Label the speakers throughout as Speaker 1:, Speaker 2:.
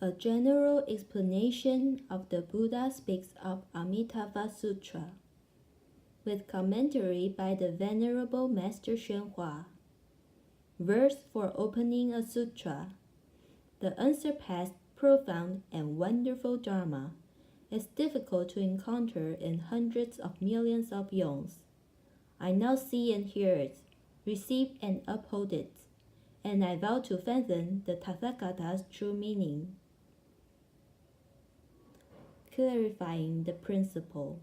Speaker 1: A general explanation of the Buddha speaks of Amitabha Sutra, with commentary by the Venerable Master Xuanhua. Verse for opening a sutra. The unsurpassed, profound, and wonderful Dharma is difficult to encounter in hundreds of millions of yons. I now see and hear it, receive and uphold it, and I vow to fathom the Tathagata's true meaning. Clarifying the principle.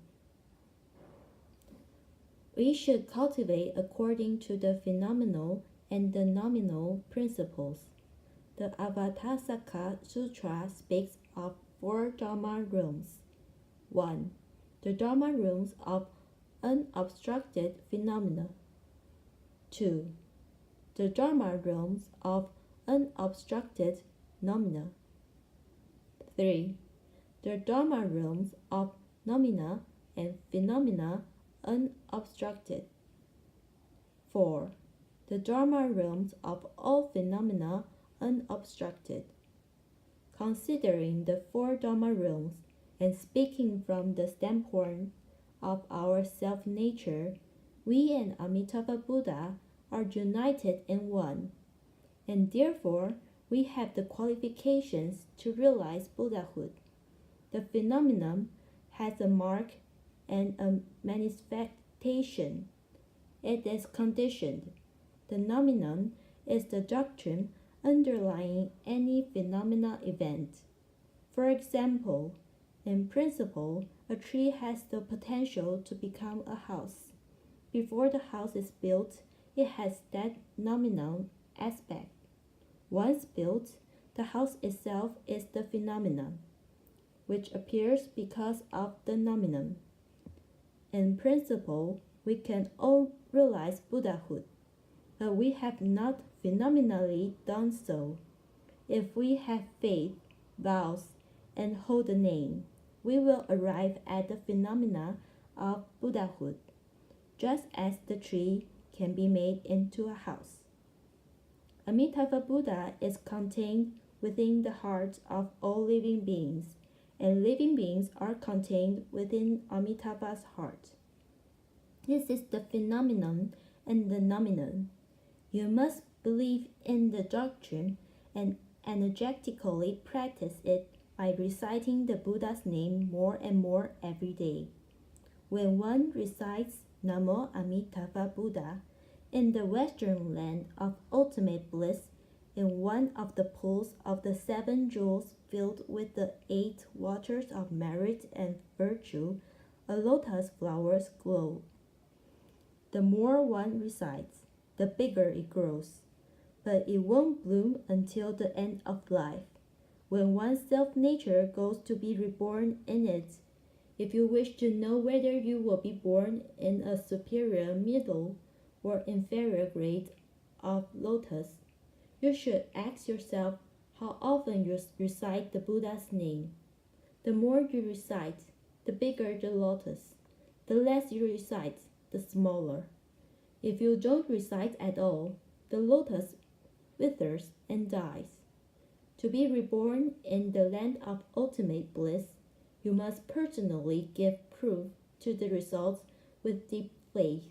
Speaker 1: We should cultivate according to the phenomenal and the nominal principles. The Avatasaka Sutra speaks of 4 Dharma rooms. 1. The Dharma rooms of unobstructed phenomena. 2. The Dharma rooms of unobstructed noumena. 3. The Dharma rooms of noumena and phenomena unobstructed. 4. The Dharma rooms of all phenomena unobstructed. Considering the 4 Dharma rooms and speaking from the standpoint of our self-nature, we and Amitabha Buddha are united in one, and therefore we have the qualifications to realize Buddhahood. The phenomenon has a mark and a manifestation. It is conditioned. The nomenon is the doctrine underlying any phenomena event. For example, in principle, a tree has the potential to become a house. Before the house is built, it has that nominal aspect. Once built, the house itself is the phenomenon, which appears because of the nomenon. In principle, we can all realize Buddhahood, but we have not phenomenally done so. If we have faith, vows, and hold the name, we will arrive at the phenomena of Buddhahood, just as the tree can be made into a house. Amitabha Buddha is contained within the hearts of all living beings, and living beings are contained within Amitabha's heart. This is the phenomenon and the nomenon. You must believe in the doctrine and energetically practice it by reciting the Buddha's name more and more every day. When one recites Namo Amitabha Buddha in the western land of ultimate bliss, in one of the pools of the 7 jewels filled with the 8 waters of merit and virtue, a lotus flowers glow. The more one recites, the bigger it grows, but it won't bloom until the end of life, when one's self-nature goes to be reborn in it. If you wish to know whether you will be born in a superior, middle, or inferior grade of lotus, you should ask yourself how often you recite the Buddha's name. The more you recite, the bigger the lotus. The less you recite, the smaller. If you don't recite at all, the lotus withers and dies. To be reborn in the land of ultimate bliss, you must personally give proof to the results with deep faith,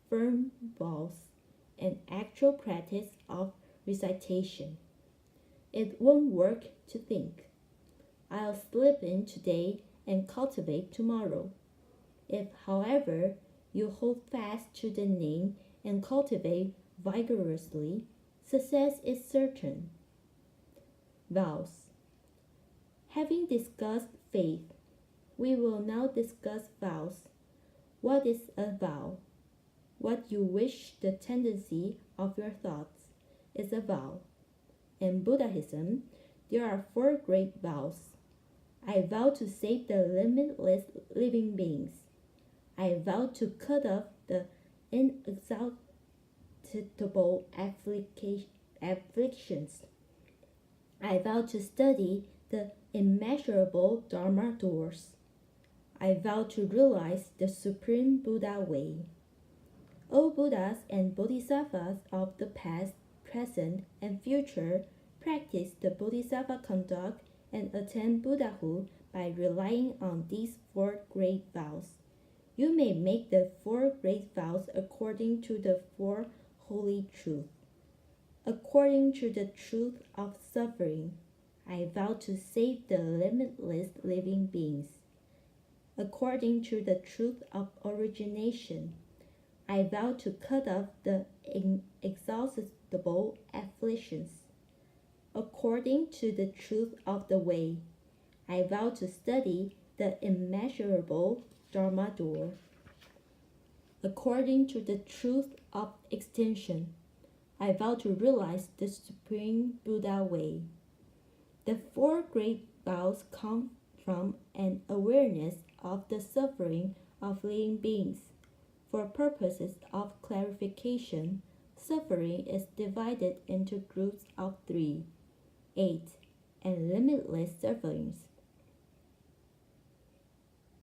Speaker 1: firm vows, and actual practice of recitation. It won't work to think, I'll slip in today and cultivate tomorrow. If, however, you hold fast to the name and cultivate vigorously, success is certain. Vows. Having discussed faith, we will now discuss vows. What is a vow? What you wish, the tendency of your thoughts, is a vow. In Buddhism, there are 4 great vows. I vow to save the limitless living beings. I vow to cut off the inexhaustible afflictions. I vow to study the immeasurable Dharma doors. I vow to realize the Supreme Buddha way. All Buddhas and Bodhisattvas of the past, present, and future practice the Bodhisattva conduct and attain Buddhahood by relying on these four great vows. You may make the four great vows according to the four holy truths. According to the truth of suffering, I vow to save the limitless living beings. According to the truth of origination, I vow to cut off the inexhaustible afflictions. According to the truth of the way, I vow to study the immeasurable Dharma door. According to the truth of extinction, I vow to realize the Supreme Buddha way. The four great vows come from an awareness of the suffering of living beings. For purposes of clarification, suffering is divided into groups of 3, 8, and limitless sufferings.